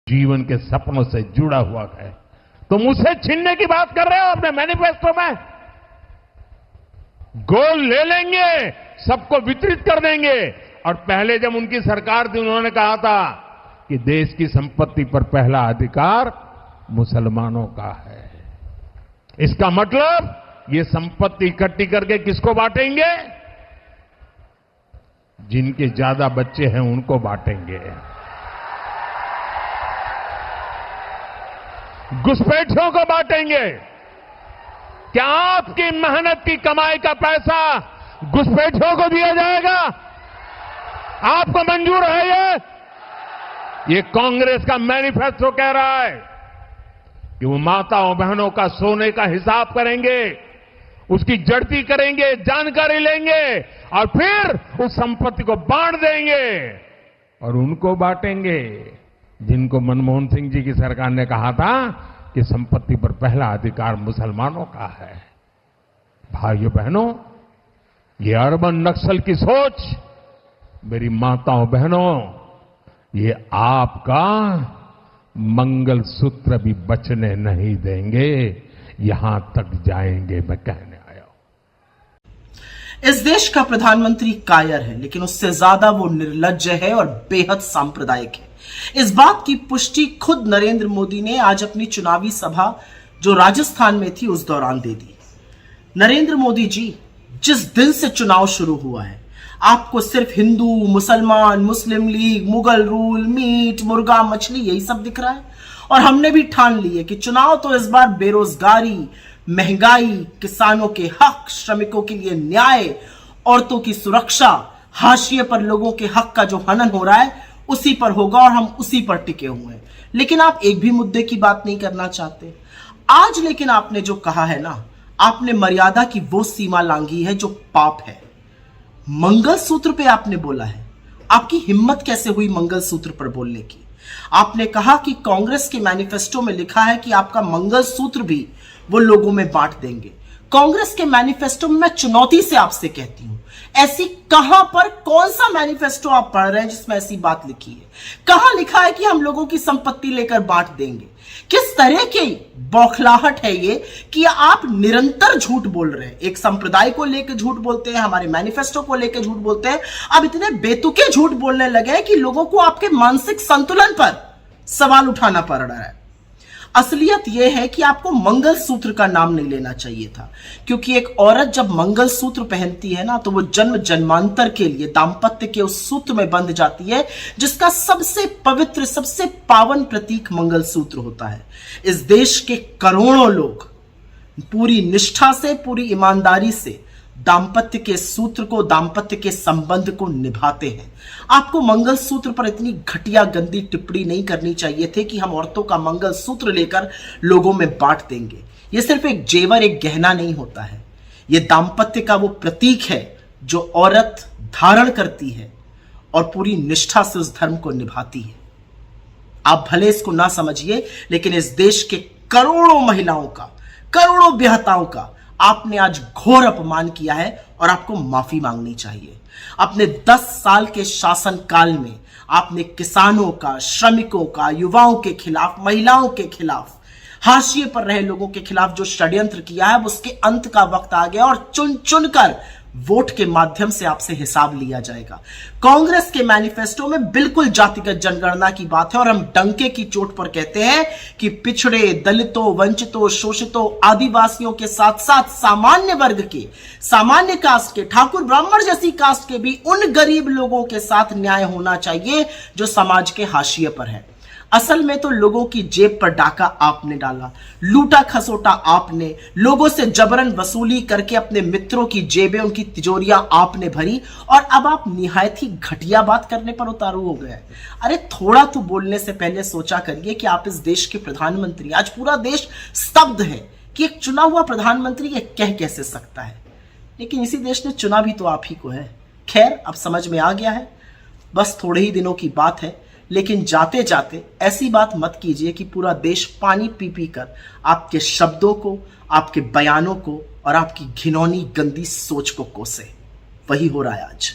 जीवन के सपनों से जुड़ा हुआ है। तुम उसे छीनने की बात कर रहे हो अपने मैनिफेस्टो में। गोल्ड ले लेंगे, सबको वितरित कर देंगे। और पहले जब उनकी सरकार थी उन्होंने कहा था कि देश की संपत्ति पर पहला अधिकार मुसलमानों का है। इसका मतलब ये संपत्ति इकट्ठी करके किसको बांटेंगे? जिनके ज्यादा बच्चे हैं उनको बांटेंगे। घुसपैठियों को बांटेंगे। क्या आपकी मेहनत की कमाई का पैसा घुसपैठियों को दिया जाएगा? आपको मंजूर है ये कांग्रेस का मैनिफेस्टो कह रहा है कि वो माताओं बहनों का सोने का हिसाब करेंगे, उसकी जड़ती करेंगे, जानकारी लेंगे और फिर उस संपत्ति को बांट देंगे। और उनको बांटेंगे जिनको मनमोहन सिंह जी की सरकार ने कहा था कि संपत्ति पर पहला अधिकार मुसलमानों का है। भाइयों बहनों, ये अर्बन नक्सल की सोच, मेरी माताओं बहनों, ये आपका मंगलसूत्र भी बचने नहीं देंगे। यहां तक जाएंगे, मैं कहने आया हूं। इस देश का प्रधानमंत्री कायर है, लेकिन उससे ज्यादा वो निर्लज्ज है और बेहद सांप्रदायिक है। इस बात की पुष्टि खुद नरेंद्र मोदी ने आज अपनी चुनावी सभा जो राजस्थान में थी उस दौरान दे दी। नरेंद्र मोदी जी, जिस दिन से चुनाव शुरू हुआ है आपको सिर्फ हिंदू, मुसलमान, मुस्लिम लीग, मुगल रूल, मीट, मुर्गा, मछली यही सब दिख रहा है। और हमने भी ठान ली है कि चुनाव तो इस बार बेरोजगारी, महंगाई, किसानों के हक, श्रमिकों के लिए न्याय, औरतों की सुरक्षा, हाशिए पर लोगों के हक का जो हनन हो रहा है उसी पर होगा और हम उसी पर टिके हुए हैं। लेकिन आप एक भी मुद्दे की बात नहीं करना चाहते आज। लेकिन आपने जो कहा है ना, आपने मर्यादा की वो सीमा लांघी है जो पाप है। मंगलसूत्र पे आपने बोला है। आपकी हिम्मत कैसे हुई मंगलसूत्र पर बोलने की? आपने कहा कि कांग्रेस के मैनिफेस्टो में लिखा है कि आपका मंगलसूत्र भी वो लोगों में बांट देंगे। कांग्रेस के मैनिफेस्टो में मैं चुनौती से आपसे कहती हूं, ऐसी कहां पर कौन सा मैनिफेस्टो आप पढ़ रहे हैं जिसमें ऐसी बात लिखी है? कहां लिखा है कि हम लोगों की संपत्ति लेकर बांट देंगे? किस तरह की बौखलाहट है ये कि आप निरंतर झूठ बोल रहे हैं। एक संप्रदाय को लेकर झूठ बोलते हैं, हमारे मैनिफेस्टो को लेकर झूठ बोलते हैं। अब इतने बेतुके झूठ बोलने लगे हैं कि लोगों को आपके मानसिक संतुलन पर सवाल उठाना पड़ रहा है। असलियत यह है कि आपको मंगलसूत्र का नाम नहीं लेना चाहिए था, क्योंकि एक औरत जब मंगलसूत्र पहनती है ना तो वो जन्म जन्मांतर के लिए दाम्पत्य के उस सूत्र में बंध जाती है जिसका सबसे पवित्र, सबसे पावन प्रतीक मंगलसूत्र होता है। इस देश के करोड़ों लोग पूरी निष्ठा से, पूरी ईमानदारी से दाम्पत्य के सूत्र को, दाम्पत्य के संबंध को निभाते हैं। आपको मंगलसूत्र पर इतनी घटिया गंदी टिप्पणी नहीं करनी चाहिए थी कि हम औरतों का मंगलसूत्र लेकर लोगों में बांट देंगे। यह सिर्फ एक जेवर, एक गहना नहीं होता है। यह दाम्पत्य का वो प्रतीक है जो औरत धारण करती है और पूरी निष्ठा से उस धर्म को निभाती है। आप भले इसको ना समझिए, लेकिन इस देश के करोड़ों महिलाओं का, करोड़ों बेहताओं का आपने आज घोर अपमान किया है और आपको माफी मांगनी चाहिए। अपने 10 साल के शासन काल में आपने किसानों का, श्रमिकों का, युवाओं के खिलाफ, महिलाओं के खिलाफ, हाशिए पर रहे लोगों के खिलाफ जो षड्यंत्र किया है उसके अंत का वक्त आ गया और चुन चुनकर वोट के माध्यम से आपसे हिसाब लिया जाएगा। कांग्रेस के मैनिफेस्टो में बिल्कुल जातिगत जनगणना की बात है और हम डंके की चोट पर कहते हैं कि पिछड़े, दलितों, वंचितों, शोषितों, आदिवासियों के साथ साथ सामान्य वर्ग के, सामान्य कास्ट के, ठाकुर ब्राह्मण जैसी कास्ट के भी उन गरीब लोगों के साथ न्याय होना चाहिए जो समाज के हाशिए पर है। असल में तो लोगों की जेब पर डाका आपने डाला, लूटा खसोटा आपने, लोगों से जबरन वसूली करके अपने मित्रों की जेबें, उनकी तिजोरियां आपने भरी और अब आप निहायत ही घटिया बात करने पर उतारू हो गए। अरे थोड़ा तो बोलने से पहले सोचा करिए कि आप इस देश के प्रधानमंत्री। आज पूरा देश स्तब्ध है कि एक चुना हुआ प्रधानमंत्री ये कह कैसे सकता है, लेकिन इसी देश ने चुना भी तो आप ही को है। खैर, अब समझ में आ गया है, बस थोड़े ही दिनों की बात है। लेकिन जाते जाते ऐसी बात मत कीजिए कि पूरा देश पानी पी पी कर आपके शब्दों को, आपके बयानों को और आपकी घिनौनी गंदी सोच को कोसे। वही हो रहा है आज।